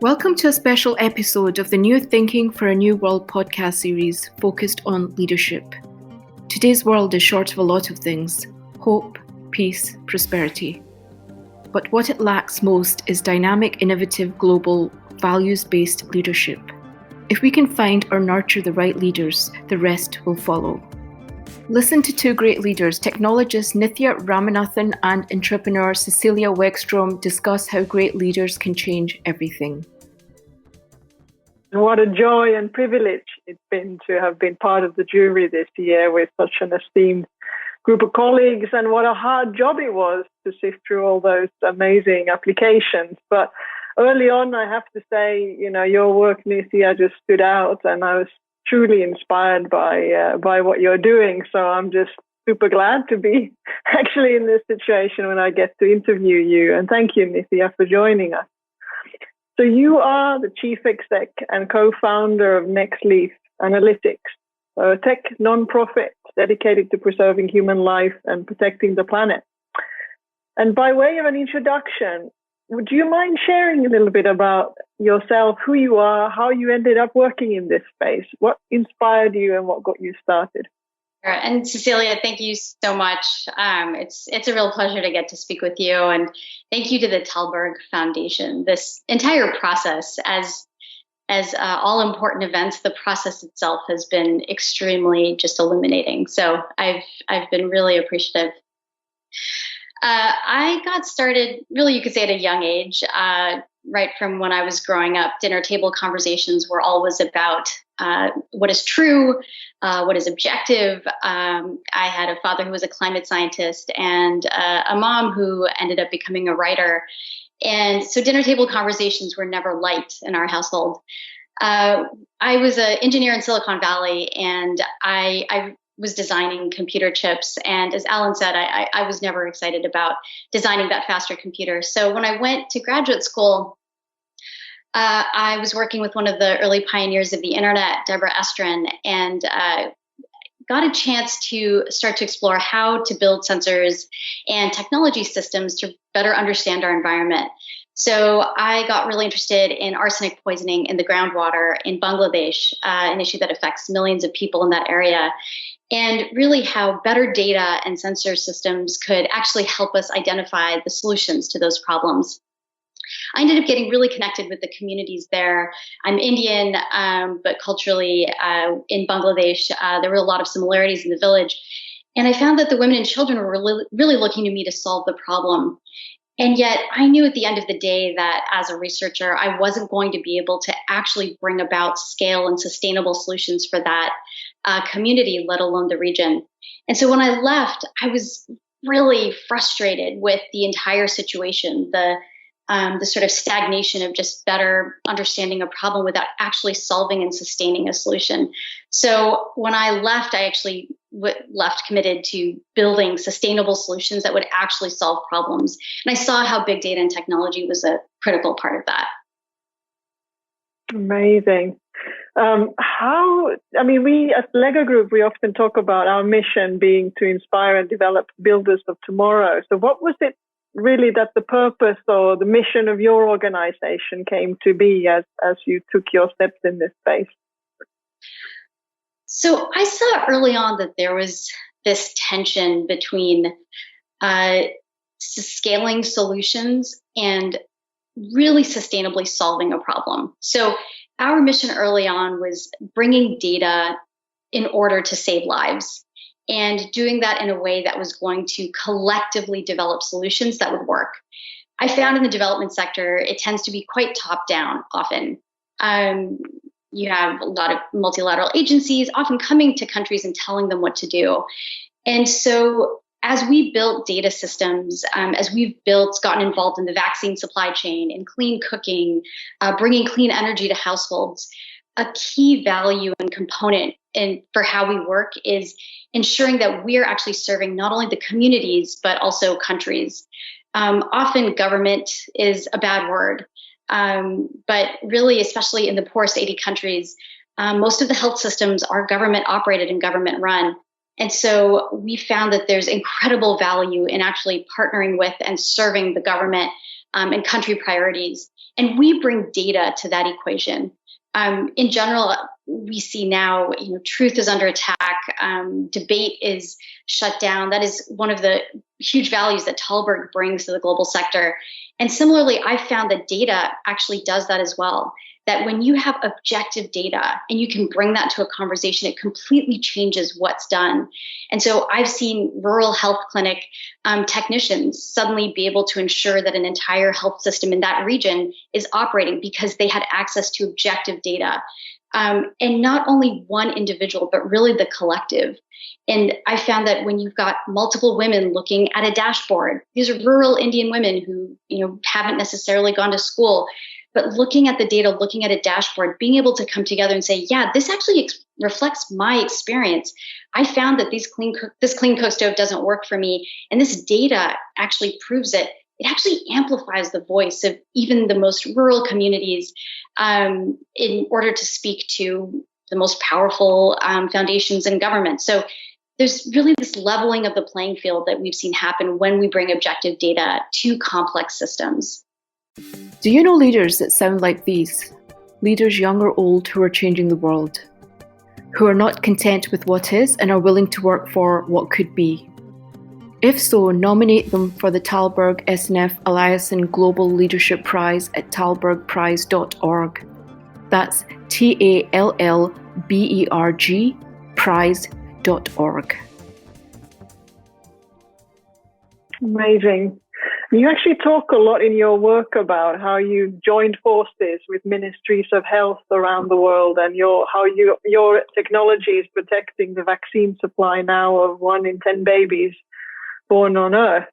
Welcome to a special episode of the New Thinking for a New World podcast series focused on leadership. Today's world is short of a lot of things: hope, peace, prosperity. But what it lacks most is dynamic, innovative, global, values-based leadership. If we can find or nurture the right leaders, the rest will follow. Listen to two great leaders, technologist Nithya Ramanathan and entrepreneur Cecilia Weckstrom, discuss how great leaders can change everything. What a joy and privilege it's been to have been part of the jury this year with such an esteemed group of colleagues, and what a hard job it was to sift through all those amazing applications. But early on, I have to say, your work, Nithya, just stood out, and I was truly inspired by what you're doing. So I'm just super glad to be actually in this situation when I get to interview you. And thank you, Nithya, for joining us. So you are the chief exec and co-founder of NextLeaf Analytics, a tech non-profit dedicated to preserving human life and protecting the planet. And by way of an introduction, would you mind sharing a little bit about yourself, who you are, how you ended up working in this space, what inspired you and what got you started? And Cecilia, thank you so much. It's a real pleasure to get to speak with you, and thank you to the Tällberg Foundation. This entire process, as all important events, the process itself has been extremely just illuminating. So I've been really appreciative. I got started, really, you could say, at a young age. Right from when I was growing up, dinner table conversations were always about what is true, what is objective. I had a father who was a climate scientist and a mom who ended up becoming a writer. And so dinner table conversations were never light in our household. I was an engineer in Silicon Valley, and I was designing computer chips. And as Alan said, I was never excited about designing that faster computer. So when I went to graduate school, I was working with one of the early pioneers of the internet, Tällberg-SNF-Eliasson, and got a chance to start to explore how to build sensors and technology systems to better understand our environment. So I got really interested in arsenic poisoning in the groundwater in Bangladesh, an issue that affects millions of people in that area, and really how better data and sensor systems could actually help us identify the solutions to those problems. I ended up getting really connected with the communities there. I'm Indian, but culturally in Bangladesh, there were a lot of similarities in the village. And I found that the women and children were really looking to me to solve the problem. And yet I knew at the end of the day that as a researcher, I wasn't going to be able to actually bring about scale and sustainable solutions for that community, let alone the region. And so when I left, I was really frustrated with the entire situation, the sort of stagnation of just better understanding a problem without actually solving and sustaining a solution. So when I left, I actually left committed to building sustainable solutions that would actually solve problems. And I saw how big data and technology was a critical part of that. Amazing. We as the Lego Group, we often talk about our mission being to inspire and develop builders of tomorrow. So what was it really that the purpose or the mission of your organization came to be as you took your steps in this space? So I saw early on that there was this tension between scaling solutions and really sustainably solving a problem. So our mission early on was bringing data in order to save lives, and doing that in a way that was going to collectively develop solutions that would work. I found in the development sector, it tends to be quite top-down often. You have a lot of multilateral agencies often coming to countries and telling them what to do. And so as we built data systems, as we've gotten involved in the vaccine supply chain, in clean cooking, bringing clean energy to households, a key value and component for how we work is ensuring that we are actually serving not only the communities, but also countries. Often government is a bad word, but really, especially in the poorest 80 countries, most of the health systems are government operated and government run. And so we found that there's incredible value in actually partnering with and serving the government and country priorities. And we bring data to that equation. In general, we see now, truth is under attack. Debate is shut down. That is one of the huge values that Tällberg brings to the global sector. And similarly, I found that data actually does that as well. That when you have objective data and you can bring that to a conversation, it completely changes what's done. And so I've seen rural health clinic technicians suddenly be able to ensure that an entire health system in that region is operating because they had access to objective data. And not only one individual, but really the collective. And I found that when you've got multiple women looking at a dashboard, these are rural Indian women who, haven't necessarily gone to school, but looking at the data, looking at a dashboard, being able to come together and say, yeah, this actually reflects my experience. I found that this clean cook stove doesn't work for me. And this data actually proves it. It actually amplifies the voice of even the most rural communities in order to speak to the most powerful foundations in government. So there's really this leveling of the playing field that we've seen happen when we bring objective data to complex systems. Do you know leaders that sound like these? Leaders young or old who are changing the world, who are not content with what is and are willing to work for what could be. If so, nominate them for the Tällberg-SNF-Eliasson Global Leadership Prize at tällbergprize.org. That's TALLBERG prize.org. Amazing. You actually talk a lot in your work about how you joined forces with ministries of health around the world and how your technology is protecting the vaccine supply now of 1 in 10 babies born on Earth.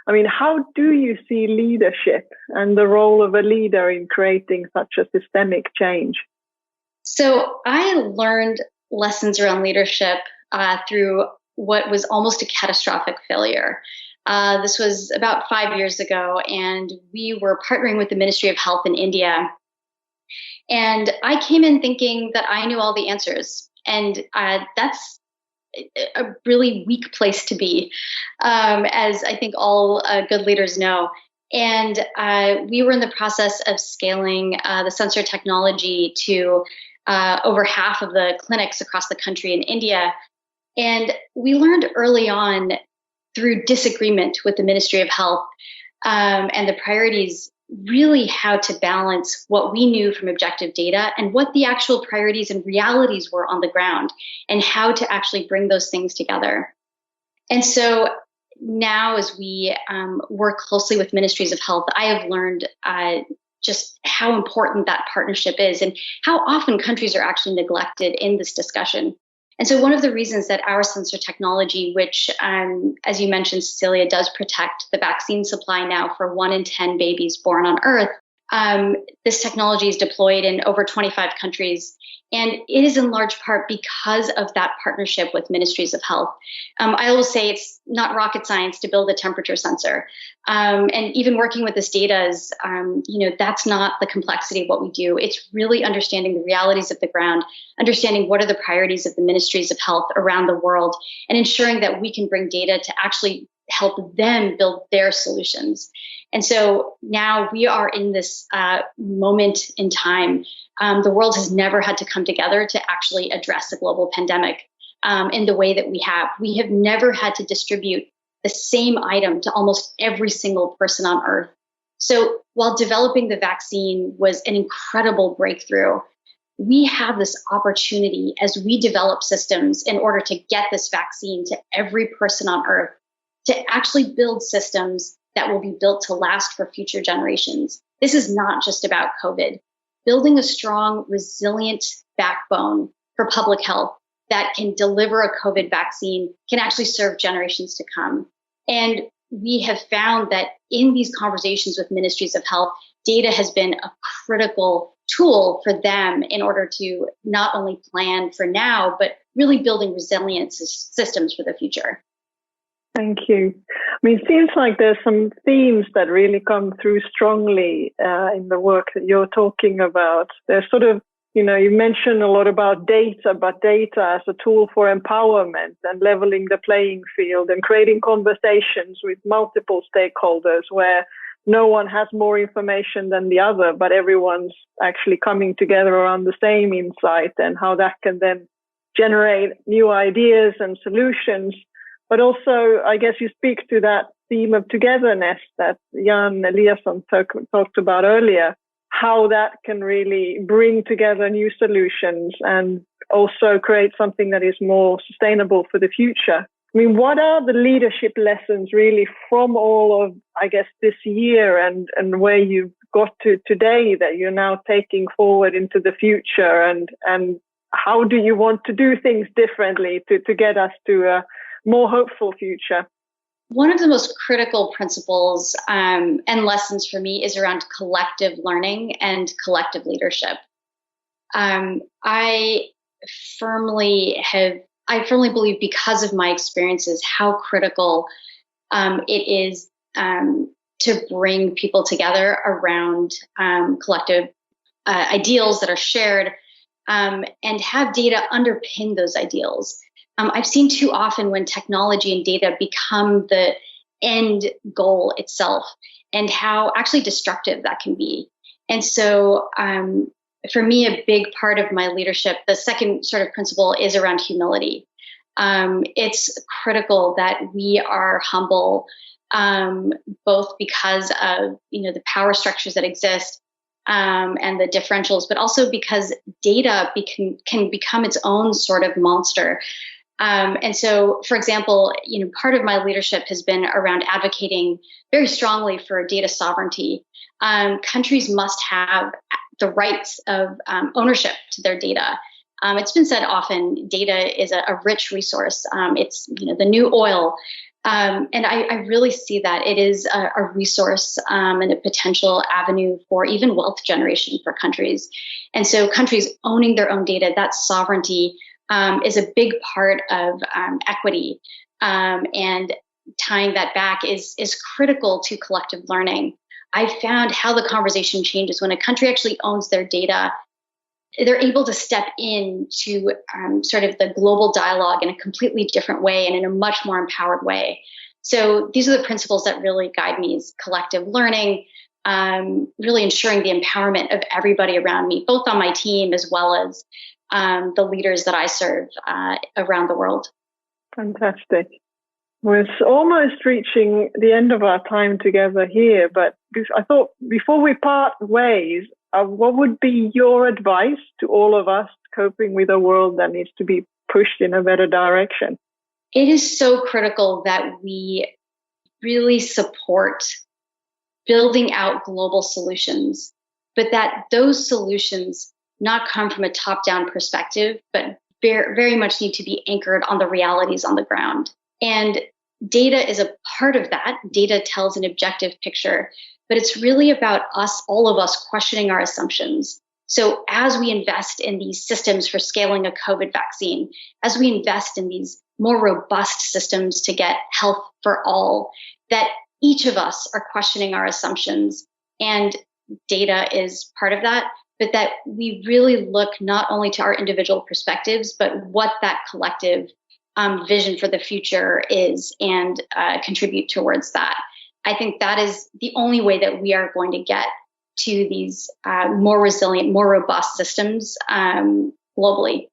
I mean, how do you see leadership and the role of a leader in creating such a systemic change? So I learned lessons around leadership through what was almost a catastrophic failure. This was about 5 years ago, and we were partnering with the Ministry of Health in India. And I came in thinking that I knew all the answers. And that's a really weak place to be, as I think all good leaders know. And we were in the process of scaling the sensor technology to over half of the clinics across the country in India. And we learned early on through disagreement with the Ministry of Health and the priorities, really how to balance what we knew from objective data and what the actual priorities and realities were on the ground, and how to actually bring those things together. And so now, as we work closely with ministries of health, I have learned just how important that partnership is and how often countries are actually neglected in this discussion. And so one of the reasons that our sensor technology, which, as you mentioned, Cecilia, does protect the vaccine supply now for 1 in 10 babies born on Earth, this technology is deployed in over 25 countries. And it is in large part because of that partnership with ministries of health. I always say it's not rocket science to build a temperature sensor. And even working with this data is, that's not the complexity of what we do. It's really understanding the realities of the ground, understanding what are the priorities of the ministries of health around the world, and ensuring that we can bring data to actually help them build their solutions. And so now we are in this moment in time. The world has never had to come together to actually address a global pandemic in the way that we have. We have never had to distribute the same item to almost every single person on Earth. So while developing the vaccine was an incredible breakthrough, we have this opportunity as we develop systems in order to get this vaccine to every person on Earth, to actually build systems that will be built to last for future generations. This is not just about COVID. Building a strong, resilient backbone for public health that can deliver a COVID vaccine can actually serve generations to come. And we have found that in these conversations with ministries of health, data has been a critical tool for them in order to not only plan for now, but really building resilient systems for the future. Thank you. I mean, it seems like there's some themes that really come through strongly in the work that you're talking about. There's sort of, you mentioned a lot about data, but data as a tool for empowerment and leveling the playing field and creating conversations with multiple stakeholders where no one has more information than the other, but everyone's actually coming together around the same insight, and how that can then generate new ideas and solutions. But also, I guess you speak to that theme of togetherness that Jan Eliasson talked about earlier, how that can really bring together new solutions and also create something that is more sustainable for the future. I mean, what are the leadership lessons really from all of, I guess, this year and where you've got to today that you're now taking forward into the future, and how do you want to do things differently to get us to a more hopeful future? One of the most critical principles and lessons for me is around collective learning and collective leadership. I firmly believe, because of my experiences, how critical it is to bring people together around collective ideals that are shared, and have data underpin those ideals. I've seen too often when technology and data become the end goal itself, and how actually destructive that can be. And so for me, a big part of my leadership, the second sort of principle, is around humility. It's critical that we are humble, both because of the power structures that exist and the differentials, but also because data can become its own sort of monster. And so, for example, part of my leadership has been around advocating very strongly for data sovereignty. Countries must have the rights of ownership to their data. It's been said often, data is a rich resource. It's the new oil. And I really see that it is a resource and a potential avenue for even wealth generation for countries. And so countries owning their own data, that sovereignty, is a big part of equity, and tying that back is critical to collective learning. I found how the conversation changes when a country actually owns their data. They're able to step into sort of the global dialogue in a completely different way and in a much more empowered way. So these are the principles that really guide me: is collective learning, really ensuring the empowerment of everybody around me, both on my team as well as the leaders that I serve around the world. Fantastic. We're almost reaching the end of our time together here, but I thought before we part ways, what would be your advice to all of us coping with a world that needs to be pushed in a better direction? It is so critical that we really support building out global solutions, but that those solutions not come from a top-down perspective, but very much need to be anchored on the realities on the ground. And data is a part of that. Data tells an objective picture, but it's really about us, all of us, questioning our assumptions. So as we invest in these systems for scaling a COVID vaccine, as we invest in these more robust systems to get health for all, that each of us are questioning our assumptions, and data is part of that. But that we really look not only to our individual perspectives, but what that collective vision for the future is, and contribute towards that. I think that is the only way that we are going to get to these more resilient, more robust systems globally.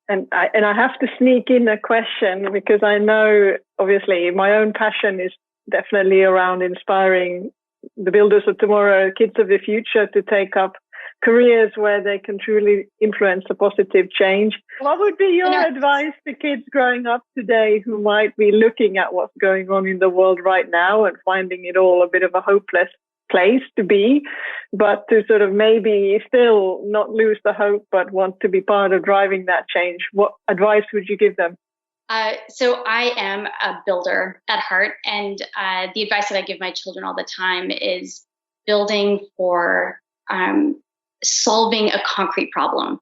And I have to sneak in a question, because I know, obviously, my own passion is definitely around inspiring the builders of tomorrow, kids of the future, to take up careers where they can truly influence a positive change. What would be your advice to kids growing up today who might be looking at what's going on in the world right now and finding it all a bit of a hopeless place to be, but to sort of maybe still not lose the hope, but want to be part of driving that change? What advice would you give them? So I am a builder at heart, and the advice that I give my children all the time is building for solving a concrete problem.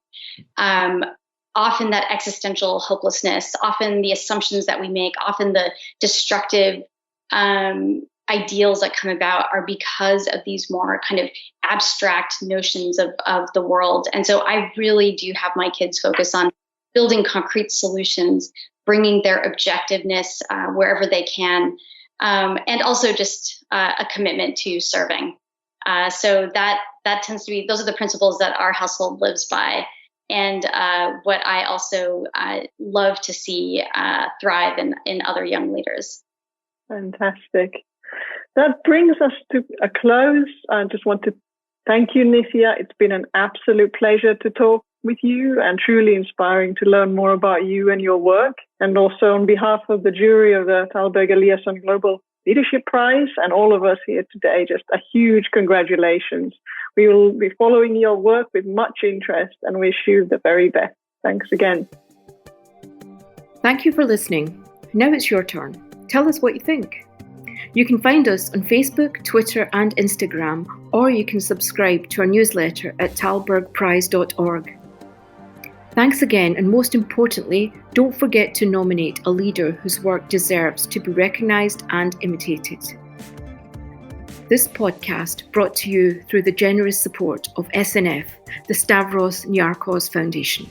Often that existential hopelessness, often the assumptions that we make, often the destructive ideals that come about are because of these more kind of abstract notions of the world. And so I really do have my kids focus on building concrete solutions, bringing their objectiveness wherever they can, and also just a commitment to serving. So that tends to be, those are the principles that our household lives by, and what I also love to see thrive in other young leaders. Fantastic. That brings us to a close. I just want to thank you, Nithya. It's been an absolute pleasure to talk with you and truly inspiring to learn more about you and your work. And also on behalf of the jury of the Tällberg-SNF-Eliasson Global Leadership Prize and all of us here today, just a huge congratulations. We will be following your work with much interest and wish you the very best. Thanks again. Thank you for listening. Now it's your turn. Tell us what you think. You can find us on Facebook, Twitter, and Instagram, or you can subscribe to our newsletter at tällbergprize.org. Thanks again, and most importantly, don't forget to nominate a leader whose work deserves to be recognised and imitated. This podcast brought to you through the generous support of SNF, the Stavros Niarchos Foundation.